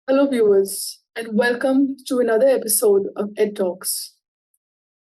Hello, viewers, and welcome to another episode of Ed Talks.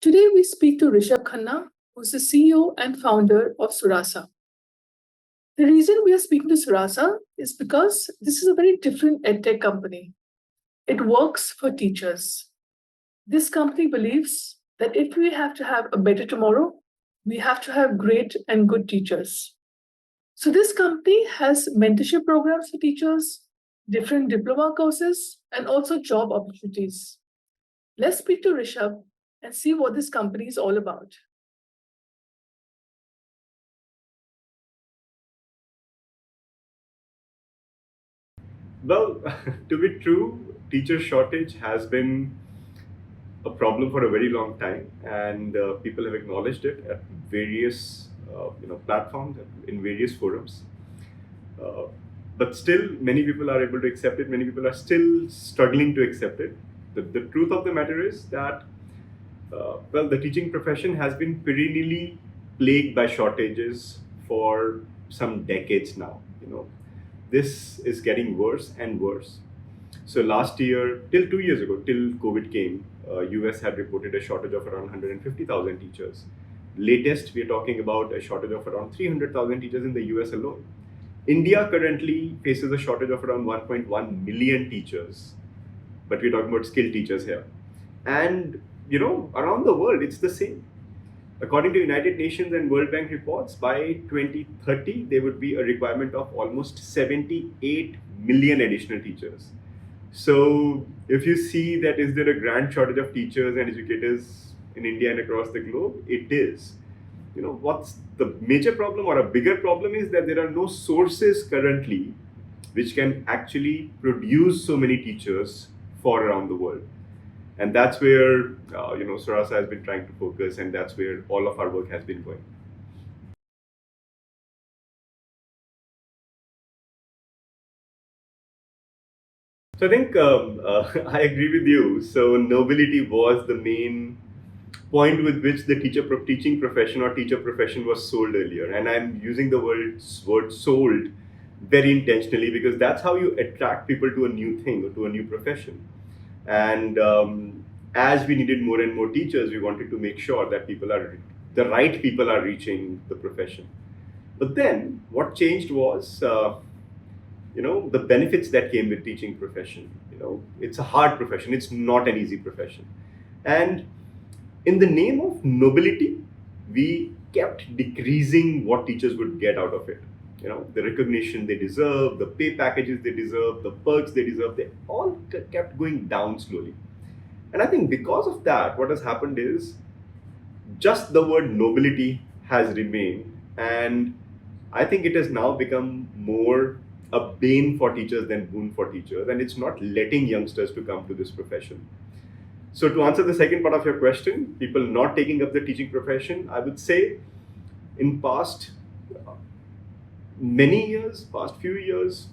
Today, we speak to Rishabh Khanna, who's the CEO and founder of Suraasa. The reason we are speaking to Suraasa is because this is a very different edtech company. It works for teachers. This company believes that if we have to have a better tomorrow, we have to have great and good teachers. So, this company has mentorship programs for teachers, different diploma courses, and also job opportunities. Let's speak to Rishabh and see what this company is all about. Well, to be true, teacher shortage has been a problem for a very long time, and people have acknowledged it at various platforms in various forums. Uh, but still, many people are able to accept it. Many people are still struggling to accept it. The truth of the matter is that the teaching profession has been perennially plagued by shortages for some decades now. This is getting worse and worse. So last year, till 2 years ago, till COVID came, US had reported a shortage of around 150,000 teachers. Latest, we are talking about a shortage of around 300,000 teachers in the US alone. India currently faces a shortage of around 1.1 million teachers, but we're talking about skilled teachers here. And around the world, it's the same. According to United Nations and World Bank reports, by 2030, there would be a requirement of almost 78 million additional teachers. So, if you see that is there a grand shortage of teachers and educators in India and across the globe, it is. What's the major problem or a bigger problem is that there are no sources currently which can actually produce so many teachers for around the world. And that's where Suraasa has been trying to focus, and that's where all of our work has been going. So I think I agree with you. So nobility was the main point with which the teaching profession or teacher profession was sold earlier, and I'm using the word sold very intentionally because that's how you attract people to a new thing or to a new profession. And as we needed more and more teachers, we wanted to make sure that the right people are reaching the profession. But then what changed was the benefits that came with teaching profession. It's a hard profession, it's not an easy profession. And in the name of nobility, we kept decreasing what teachers would get out of it. The recognition they deserve, the pay packages they deserve, the perks they deserve, they all kept going down slowly. And I think because of that, what has happened is just the word nobility has remained. And I think it has now become more a bane for teachers than boon for teachers. And it's not letting youngsters to come to this profession. So to answer the second part of your question, people not taking up the teaching profession, I would say in past past few years,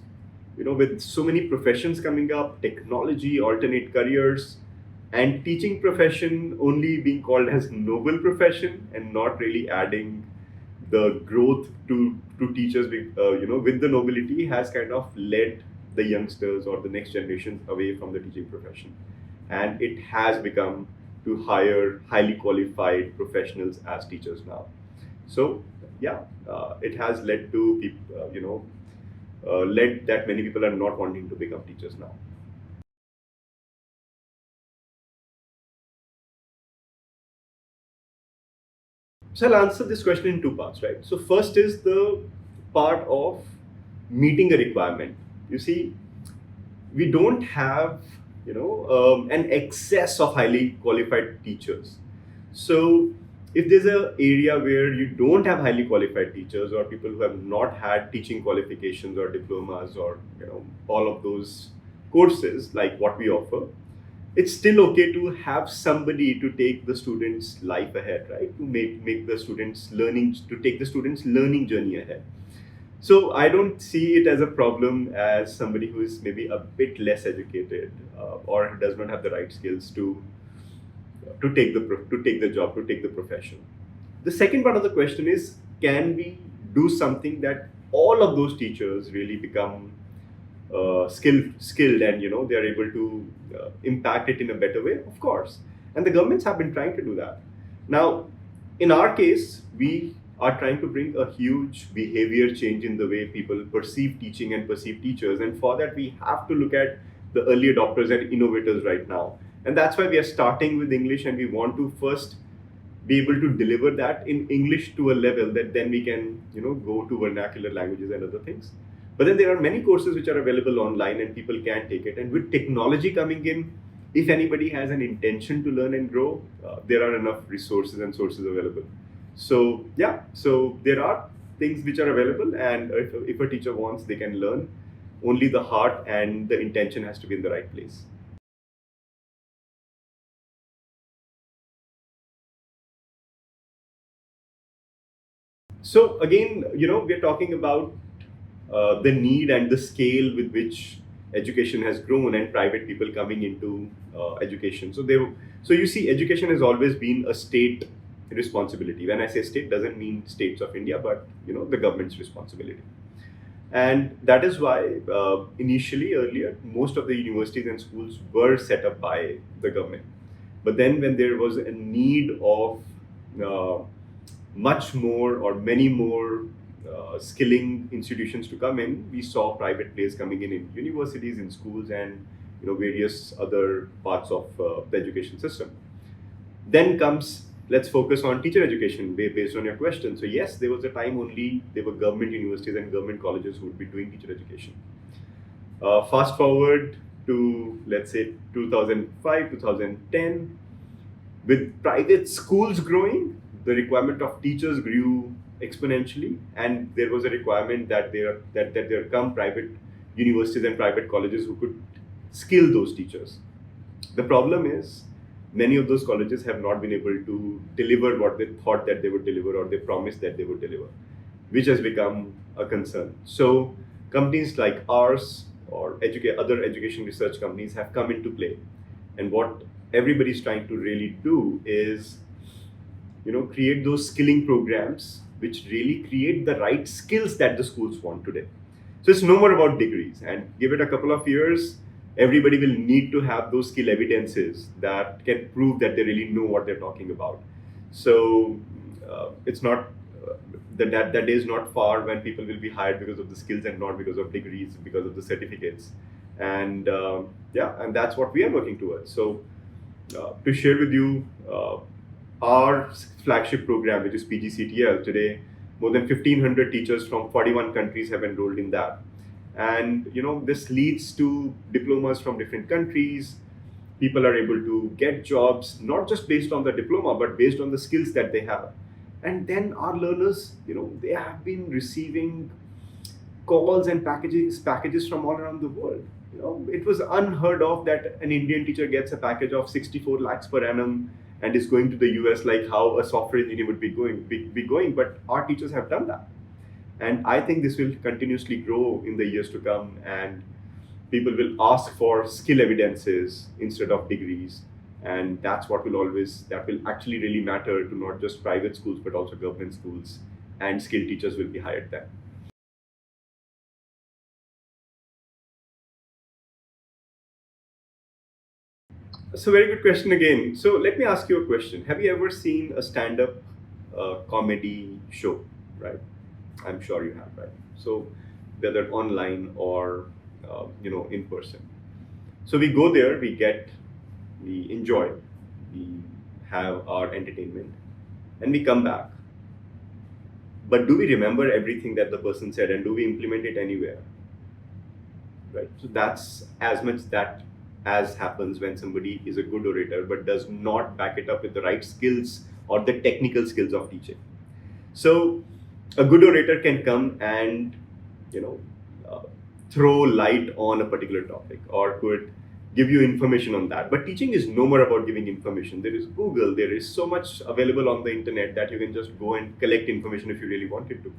with so many professions coming up, technology, alternate careers, and teaching profession only being called as noble profession and not really adding the growth to teachers with the nobility has kind of led the youngsters or the next generations away from the teaching profession, and it has become to hire highly qualified professionals as teachers now. So yeah, it has led to led that many people are not wanting to become teachers now. So I'll answer this question in two parts, right? So first is the part of meeting a requirement. You see, we don't have an excess of highly qualified teachers. So if there's an area where you don't have highly qualified teachers or people who have not had teaching qualifications or diplomas or all of those courses like what we offer, it's still okay to have somebody to take the students' life ahead, right? To make the students learning to take the students' learning journey ahead. So I don't see it as a problem as somebody who is maybe a bit less educated or does not have the right skills to take the job, to take the profession. The second part of the question is, can we do something that all of those teachers really become skilled, and they are able to impact it in a better way, of course. And the governments have been trying to do that. Now, in our case, we are trying to bring a huge behavior change in the way people perceive teaching and perceive teachers. And for that, we have to look at the early adopters and innovators right now. And that's why we are starting with English, and we want to first be able to deliver that in English to a level that then we can, go to vernacular languages and other things. But then there are many courses which are available online and people can take it. And with technology coming in, if anybody has an intention to learn and grow, there are enough resources and sources available. So yeah, so there are things which are available, and if a teacher wants, they can learn. Only the heart and the intention has to be in the right place. So again, we're talking about the need and the scale with which education has grown and private people coming into education. So you see, education has always been a state responsibility. When I say state, doesn't mean states of India, but the government's responsibility. And that is why initially, earlier, most of the universities and schools were set up by the government. But then when there was a need of uh, much more or many more skilling institutions to come in, we saw private players coming in universities, in schools, and various other parts of the education system. Then comes, let's focus on teacher education based on your question. So yes, there was a time only there were government universities and government colleges who would be doing teacher education. Fast forward to, let's say, 2005, 2010, with private schools growing, the requirement of teachers grew exponentially, and there was a requirement that there come private universities and private colleges who could skill those teachers. The problem is, many of those colleges have not been able to deliver what they thought that they would deliver, or they promised that they would deliver, which has become a concern. So companies like ours, or other education research companies, have come into play. And what everybody's trying to really do is, create those skilling programs which really create the right skills that the schools want today. So it's no more about degrees, and give it a couple of years, everybody will need to have those skill evidences that can prove that they really know what they're talking about. So it's not that is not far when people will be hired because of the skills and not because of degrees, because of the certificates. And yeah, and that's what we are working towards. So to share with you, our flagship program, which is PGCTL, today more than 1,500 teachers from 41 countries have enrolled in that. And this leads to diplomas from different countries. People are able to get jobs not just based on the diploma, but based on the skills that they have. And then our learners, they have been receiving calls and packages from all around the world. It was unheard of that an Indian teacher gets a package of 64 lakhs per annum and is going to the US, like how a software engineer would be going. But our teachers have done that. And I think this will continuously grow in the years to come, and people will ask for skill evidences instead of degrees. And that will actually really matter to not just private schools, but also government schools, and skilled teachers will be hired there. So very good question again. So let me ask you a question. Have you ever seen a stand-up comedy show, right? I'm sure you have, right? So whether online or in person. So we go there, we enjoy, we have our entertainment, and we come back. But do we remember everything that the person said, and do we implement it anywhere? Right. So that's as much that as happens when somebody is a good orator but does not back it up with the right skills or the technical skills of teaching. So a good orator can come and uh, throw light on a particular topic, or could give you information on that. But teaching is no more about giving information. There is Google, there is so much available on the internet that you can just go and collect information if you really wanted to.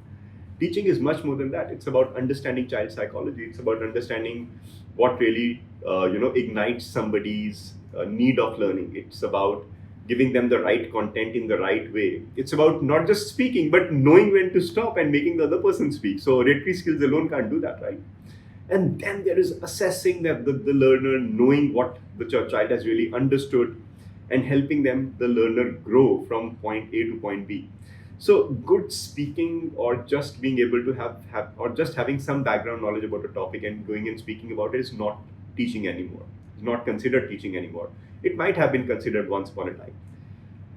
Teaching is much more than that. It's about understanding child psychology. It's about understanding what really ignites somebody's need of learning. It's about giving them the right content in the right way. It's about not just speaking, but knowing when to stop and making the other person speak. So oratory skills alone can't do that, right? And then there is assessing that the learner, knowing what the child has really understood, and helping them, the learner, grow from point A to point B. So good speaking, or just being able to have or just having some background knowledge about a topic and going and speaking about it is not teaching anymore. It's not considered teaching anymore. It might have been considered once upon a time.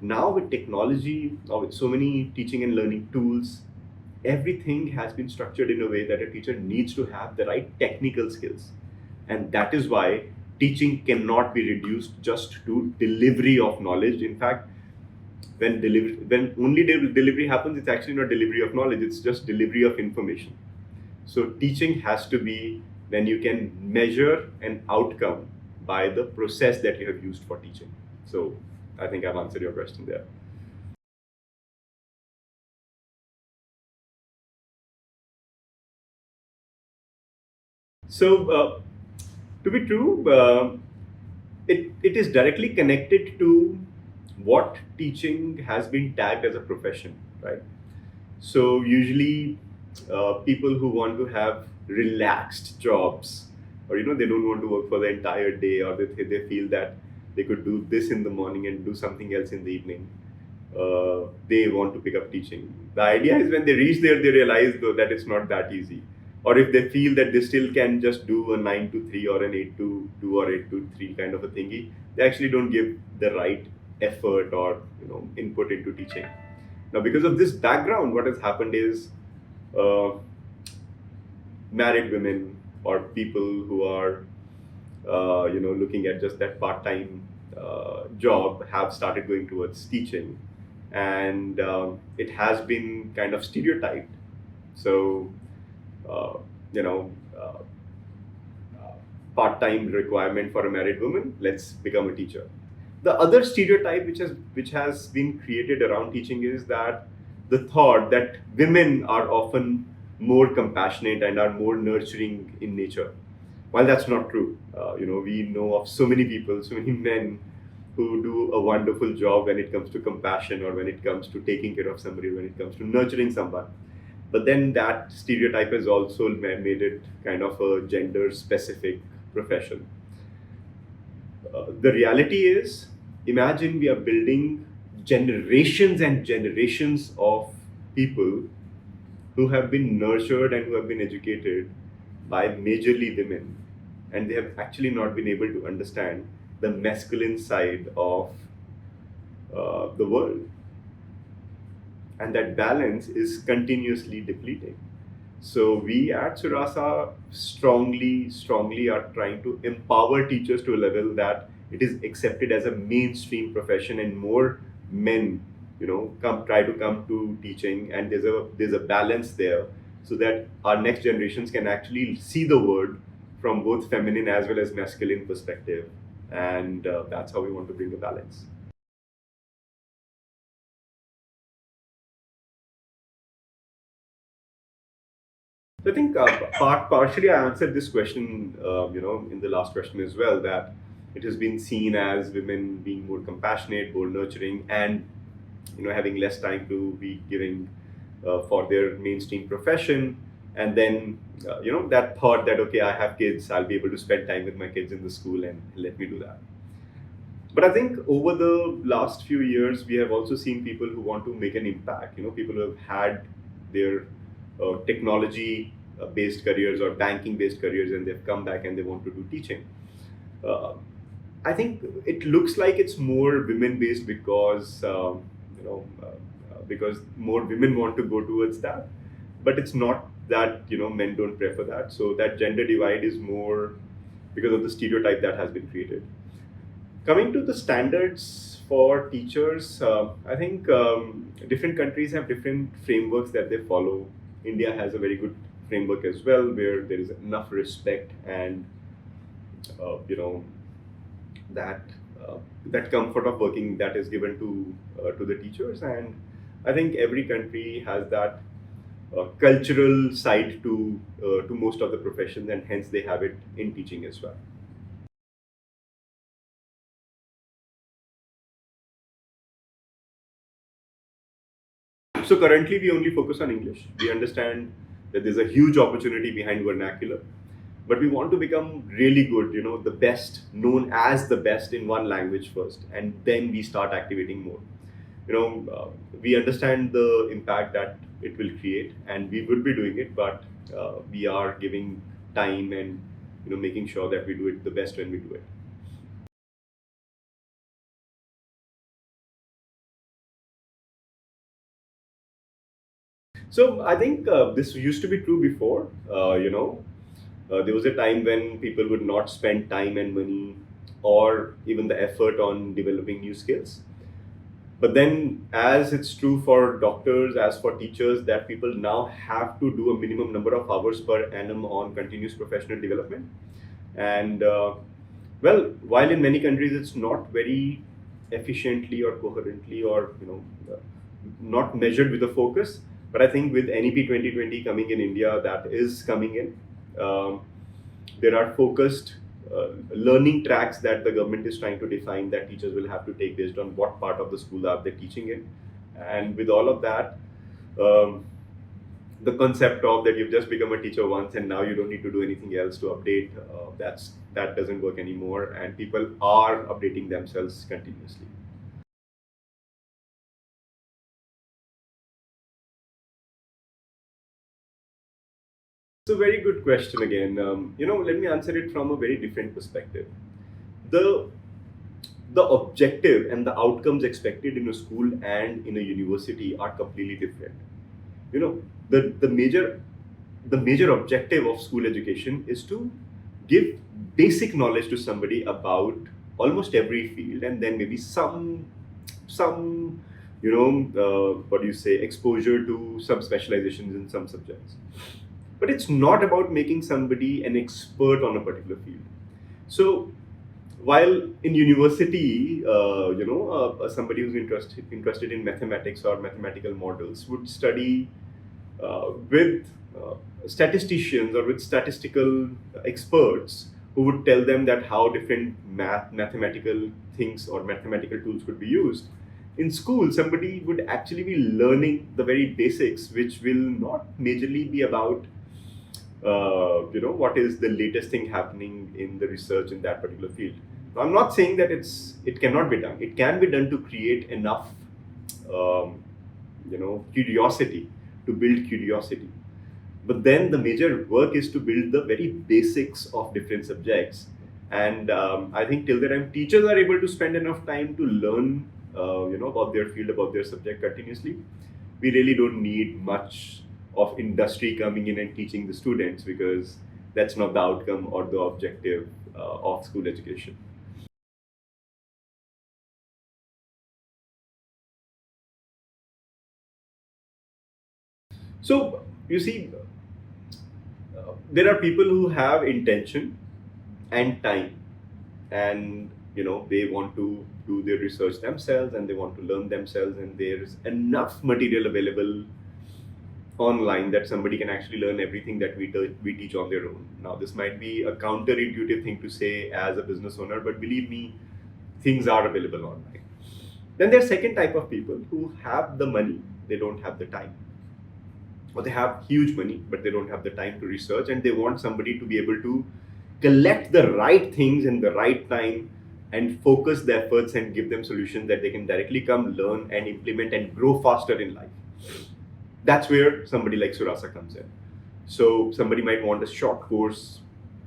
Now with technology, or with so many teaching and learning tools, everything has been structured in a way that a teacher needs to have the right technical skills. And that is why teaching cannot be reduced just to delivery of knowledge. In fact, when only delivery happens, it's actually not delivery of knowledge, it's just delivery of information. So teaching has to be when you can measure an outcome by the process that you have used for teaching. So I think I've answered your question there. So, to be true, it is directly connected to what teaching has been tagged as a profession, right? So, usually, people who want to have relaxed jobs, or they don't want to work for the entire day, or they feel that they could do this in the morning and do something else in the evening. They want to pick up teaching. The idea is when they reach there, they realize though that it's not that easy. Or if they feel that they still can just do a 9 to 3 or an 8 to 2 or 8 to 3 kind of a thingy, they actually don't give the right effort or input into teaching. Now, because of this background, what has happened is uh, married women or people who are looking at just that part-time job have started going towards teaching, and it has been kind of stereotyped. So uh, you know part-time requirement for a married woman, let's become a teacher. The other stereotype which has been created around teaching is that the thought that women are often more compassionate and are more nurturing in nature. While that's not true, we know of so many people, so many men who do a wonderful job when it comes to compassion, or when it comes to taking care of somebody, when it comes to nurturing someone. But then that stereotype has also made it kind of a gender specific profession. The reality is, imagine we are building generations and generations of people who have been nurtured and who have been educated by majorly women, and they have actually not been able to understand the masculine side of the world. And that balance is continuously depleting. So we at Suraasa strongly are trying to empower teachers to a level that it is accepted as a mainstream profession, and more men, come to teaching, and there's a balance there, so that our next generations can actually see the world from both feminine as well as masculine perspective, and that's how we want to bring a balance. So I think partially I answered this question, in the last question as well, that it has been seen as women being more compassionate, more nurturing, and having less time to be giving for their mainstream profession. And then that thought that, okay, I have kids, I'll be able to spend time with my kids in the school, and let me do that. But I think over the last few years, we have also seen people who want to make an impact. People who have had their technology based careers or banking based careers, and they've come back and they want to do teaching. Uh, I think it looks like it's more women based because because more women want to go towards that, but it's not that men don't prefer that. So that gender divide is more because of the stereotype that has been created. Coming to the standards for teachers, I think different countries have different frameworks that they follow. India has a very good framework as well, where there is enough respect and uh, that that comfort of working that is given to the teachers. And I think every country has that cultural side to most of the professions, and hence they have it in teaching as well. So currently we only focus on English. We understand that there's a huge opportunity behind vernacular, but we want to become really good, the best, known as the best in one language first, and then we start activating more. We understand the impact that it will create, and we would be doing it, but we are giving time and making sure that we do it the best when we do it. So I think this used to be true before. There was a time when people would not spend time and money or even the effort on developing new skills. But then, as it's true for doctors, as for teachers, that people now have to do a minimum number of hours per annum on continuous professional development. And well, while in many countries it's not very efficiently or coherently or not measured with a focus, but I think with NEP 2020 coming in India, that is coming in. There are focused learning tracks that the government is trying to define that teachers will have to take based on what part of the school are they teaching in. And with all of that, the concept of that you've just become a teacher once and now you don't need to do anything else to update, that doesn't work anymore, and people are updating themselves continuously. It's a very good question again. Let me answer it from a very different perspective. The the objective and the outcomes expected in a school and in a university are completely different. You know, the major objective of school education is to give basic knowledge to somebody about almost every field, and then maybe some what do you say, exposure to some specializations in some subjects. But it's not about making somebody an expert on a particular field. So while in university, somebody who's interested in mathematics or mathematical models would study with statisticians or with statistical experts who would tell them that how different mathematical things or mathematical tools could be used. In school, somebody would actually be learning the very basics, which will not majorly be about what is the latest thing happening in the research in that particular field. Now, I'm not saying that it cannot be done. It can be done to create enough curiosity, to build curiosity. But then the major work is to build the very basics of different subjects. And I think till the time teachers are able to spend enough time to learn, about their field, about their subject continuously, we really don't need much of industry coming in and teaching the students, because that's not the outcome or the objective of school education. So you see, there are people who have intention and time, and they want to do their research themselves and they want to learn themselves, and there's enough material available online that somebody can actually learn everything that we teach on their own. Now, this might be a counterintuitive thing to say as a business owner, but believe me, things are available online. Then there's second type of people who have the money, they don't have the time, or they have huge money but they don't have the time to research, and they want somebody to be able to collect the right things in the right time and focus their efforts and give them solutions that they can directly come learn and implement and grow faster in life. That's where somebody like Suraasa comes in. So somebody might want a short course,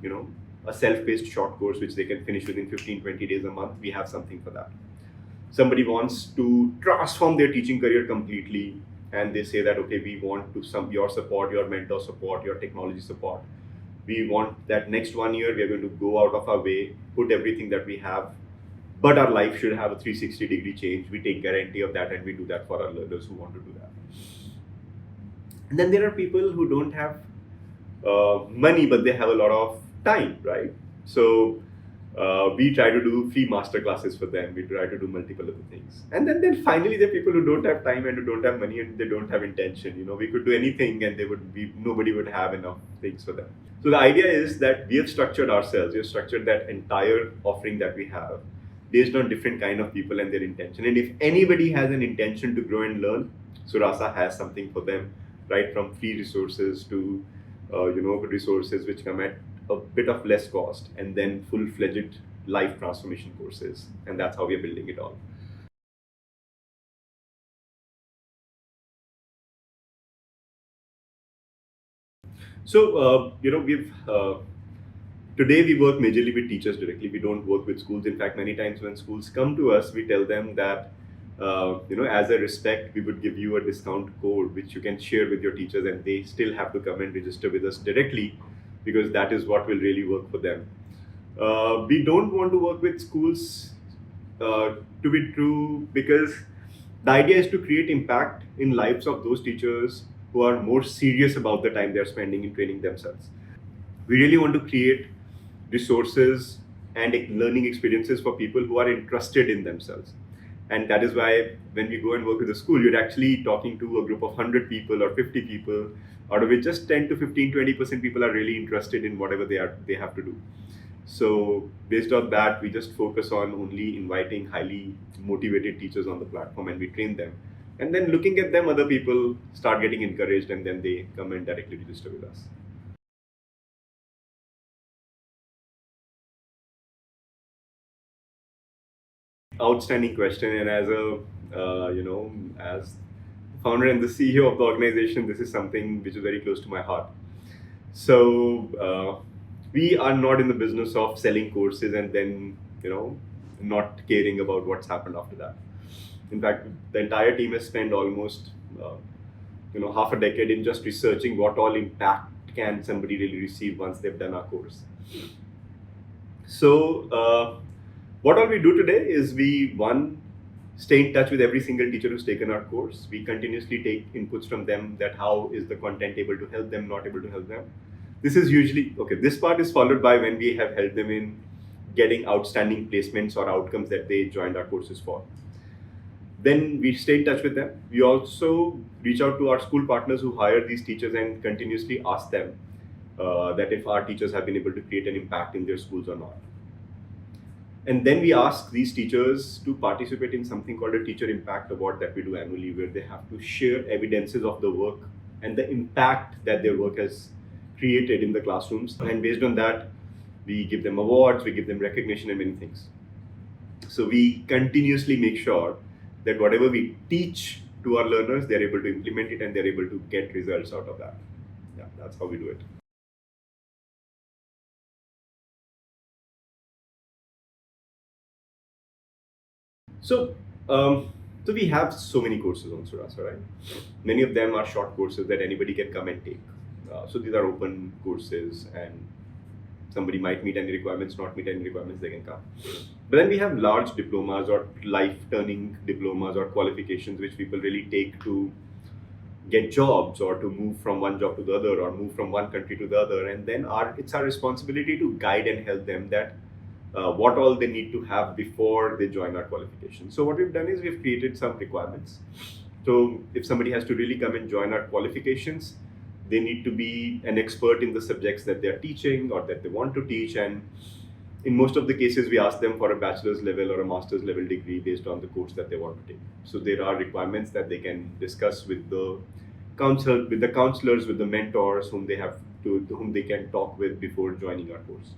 a self-paced short course which they can finish within 15, 20 days a month. We have something for that. Somebody wants to transform their teaching career completely, and they say that, okay, we want your support, your mentor support, your technology support. We want that next 1 year we are going to go out of our way, put everything that we have, but our life should have a 360-degree change. We take guarantee of that, and we do that for our learners who want to do that. And then there are people who don't have money, but they have a lot of time, right? So we try to do free master classes for them. We try to do multiple other things. And then finally, there are people who don't have time and who don't have money and they don't have intention. We could do anything and nobody would have enough things for them. So the idea is that we have structured ourselves. We have structured that entire offering that we have based on different kind of people and their intention. And if anybody has an intention to grow and learn, Suraasa has something for them, right from free resources to resources which come at a bit of less cost, and then full-fledged life transformation courses. And that's how we are building it all. So, we've today we work majorly with teachers directly. We don't work with schools. In fact, many times when schools come to us, we tell them that, as a respect, we would give you a discount code which you can share with your teachers, and they still have to come and register with us directly, because that is what will really work for them. We don't want to work with schools, to be true, because the idea is to create impact in lives of those teachers who are more serious about the time they're spending in training themselves. We really want to create resources and learning experiences for people who are interested in themselves. And that is why when we go and work with a school, you're actually talking to a group of 100 people or 50 people, out of which just 10 to 15, 20% people are really interested in whatever they have to do. So based on that, we just focus on only inviting highly motivated teachers on the platform, and we train them. And then looking at them, other people start getting encouraged, and then they come and directly register with us. Outstanding question, and as a as founder and the CEO of the organization, this is something which is very close to my heart. So we are not in the business of selling courses and then not caring about what's happened after that. In fact, the entire team has spent almost half a decade in just researching what all impact can somebody really receive once they've done our course. So what all we do today is we stay in touch with every single teacher who's taken our course. We continuously take inputs from them, that how is the content able to help them, not able to help them. This is usually, this part is followed by when we have helped them in getting outstanding placements or outcomes that they joined our courses for. Then we stay in touch with them. We also reach out to our school partners who hire these teachers and continuously ask them that if our teachers have been able to create an impact in their schools or not. And then we ask these teachers to participate in something called a Teacher Impact Award that we do annually, where they have to share evidences of the work and the impact that their work has created in the classrooms. And based on that, we give them awards, we give them recognition and many things. So we continuously make sure that whatever we teach to our learners, they're able to implement it and they're able to get results out of that. Yeah, that's how we do it. So we have so many courses on Suraasa, right? Many of them are short courses that anybody can come and take. So these are open courses, and somebody might meet any requirements, not meet any requirements, they can come. But then we have large diplomas or life-turning diplomas or qualifications which people really take to get jobs or to move from one job to the other or move from one country to the other. And then it's our responsibility to guide and help them that what all they need to have before they join our qualification. So what we've done is we've created some requirements. So if somebody has to really come and join our qualifications, they need to be an expert in the subjects that they're teaching or that they want to teach. And in most of the cases, we ask them for a bachelor's level or a master's level degree based on the course that they want to take. So there are requirements that they can discuss with the counselors, with the mentors, whom they can talk with before joining our course.